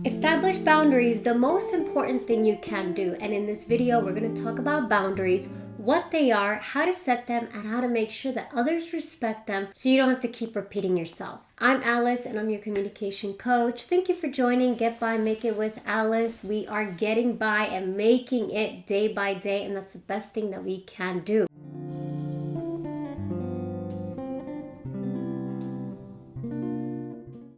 Establish boundaries, the most important thing you can do. And in this video, we're going to talk about boundaries, what they are, how to set them, and how to make sure that others respect them so you don't have to keep repeating yourself. I'm Alice and I'm your communication coach. Thank you for joining Get By, Make It With Alice. We are getting by and making it day by day, and that's the best thing that we can do.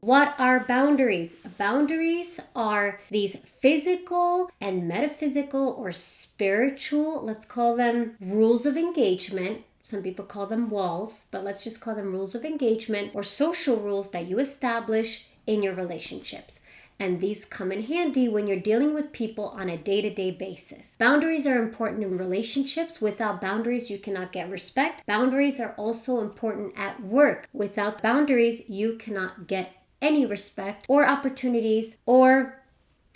What are boundaries? Boundaries are these physical and metaphysical or spiritual, let's call them rules of engagement. Some people call them walls, but let's just call them rules of engagement or social rules that you establish in your relationships. And these come in handy when you're dealing with people on a day-to-day basis. Boundaries are important in relationships. Without boundaries, you cannot get respect. Boundaries are also important at work. Without boundaries, you cannot get any respect or opportunities or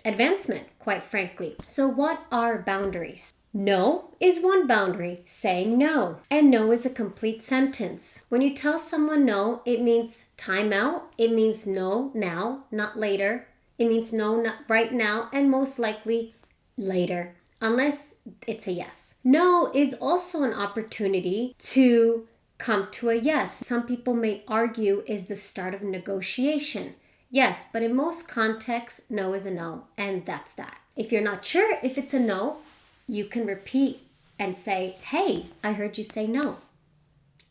advancement, quite frankly. So what are boundaries? No is one boundary, saying no. And no is a complete sentence. When you tell someone no, it means time out. It means no now, not later. It means no, not right now, and most likely later, unless it's a yes. No is also an opportunity to come to a yes. Some people may argue is the start of negotiation. Yes, but in most contexts, no is a no, and that's that. If you're not sure if it's a no, you can repeat and say, hey, I heard you say no.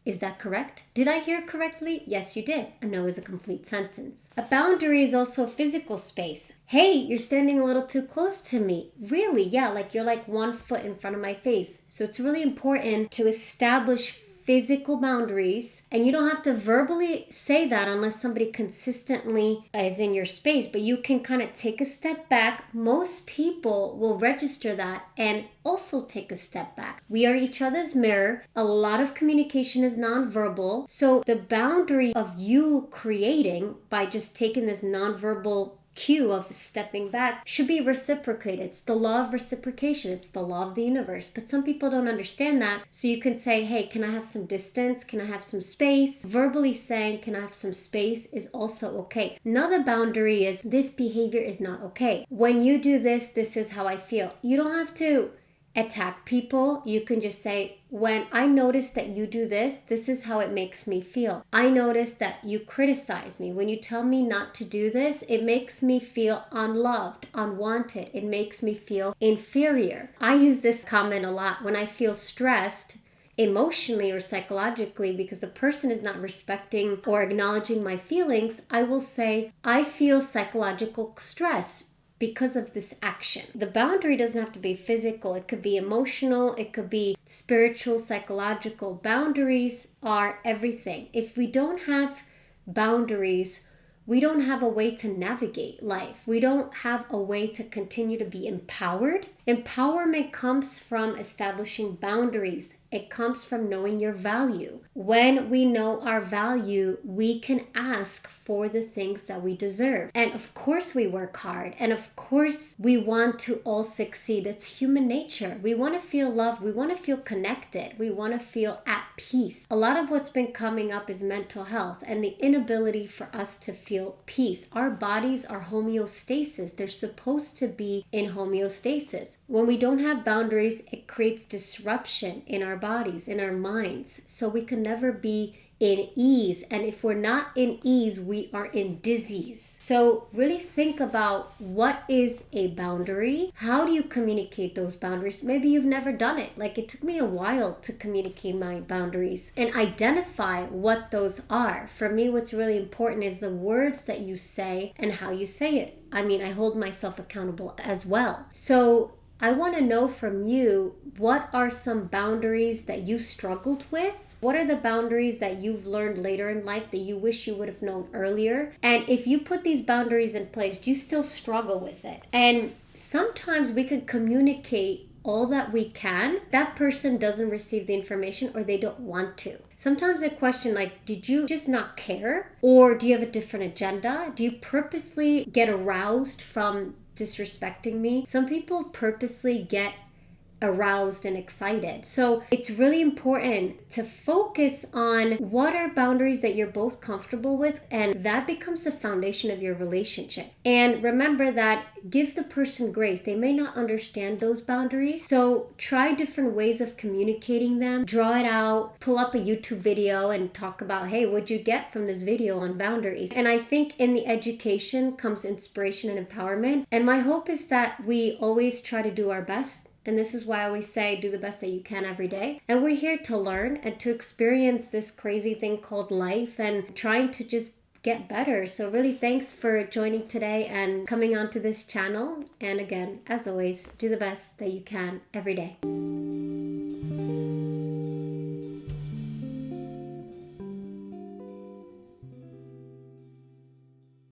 Is that correct? Did I hear correctly? Yes, you did. A no is a complete sentence. A boundary is also physical space. Hey, you're standing a little too close to me. Really? Yeah, like you're like 1 foot in front of my face. So it's really important to establish physical boundaries, and you don't have to verbally say that unless somebody consistently is in your space, but you can kind of take a step back. Most people will register that and also take a step back. We are each other's mirror. A lot of communication is nonverbal, so the boundary of you creating by just taking this nonverbal cue of stepping back should be reciprocated. It's the law of reciprocation. It's the law of the universe. But some people don't understand that. So you can say, hey, can I have some distance? Can I have some space? Verbally saying, can I have some space is also okay. Another boundary is this behavior is not okay. When you do this, this is how I feel. You don't have to attack people. You can just say, when I notice that you do this, this is how it makes me feel. I notice that you criticize me. When you tell me not to do this, it makes me feel unloved, unwanted. It makes me feel inferior. I use this comment a lot when I feel stressed emotionally or psychologically because the person is not respecting or acknowledging my feelings. I will say, I feel psychological stress because of this action. The boundary doesn't have to be physical. It could be emotional. It could be spiritual, psychological. Boundaries are everything. If we don't have boundaries, we don't have a way to navigate life. We don't have a way to continue to be empowered. Empowerment comes from establishing boundaries. It comes from knowing your value. When we know our value, we can ask for the things that we deserve. And of course we work hard. And of course we want to all succeed. It's human nature. We want to feel loved. We want to feel connected. We want to feel at peace. A lot of what's been coming up is mental health and the inability for us to feel peace. Our bodies are homeostasis. They're supposed to be in homeostasis. When we don't have boundaries, it creates disruption in our bodies, in our minds. So we can never be in ease. And if we're not in ease, we are in disease. So really think about what is a boundary? How do you communicate those boundaries? Maybe you've never done it. Like it took me a while to communicate my boundaries and identify what those are. For me, what's really important is the words that you say and how you say it. I mean, I hold myself accountable as well. So I want to know from you, what are some boundaries that you struggled with? What are the boundaries that you've learned later in life that you wish you would have known earlier? And if you put these boundaries in place, do you still struggle with it? And sometimes we can communicate all that we can. That person doesn't receive the information or they don't want to. Sometimes I question, like, did you just not care? Or do you have a different agenda? Do you purposely get aroused from disrespecting me? Some people purposely get aroused and excited. So it's really important to focus on what are boundaries that you're both comfortable with, and that becomes the foundation of your relationship. And remember that give the person grace. They may not understand those boundaries. So try different ways of communicating them. Draw it out, pull up a YouTube video and talk about, hey, what'd you get from this video on boundaries? And I think in the education comes inspiration and empowerment. And my hope is that we always try to do our best. And this is why I always say, do the best that you can every day. And we're here to learn and to experience this crazy thing called life and trying to just get better. So really thanks for joining today and coming onto this channel. And again, as always, do the best that you can every day.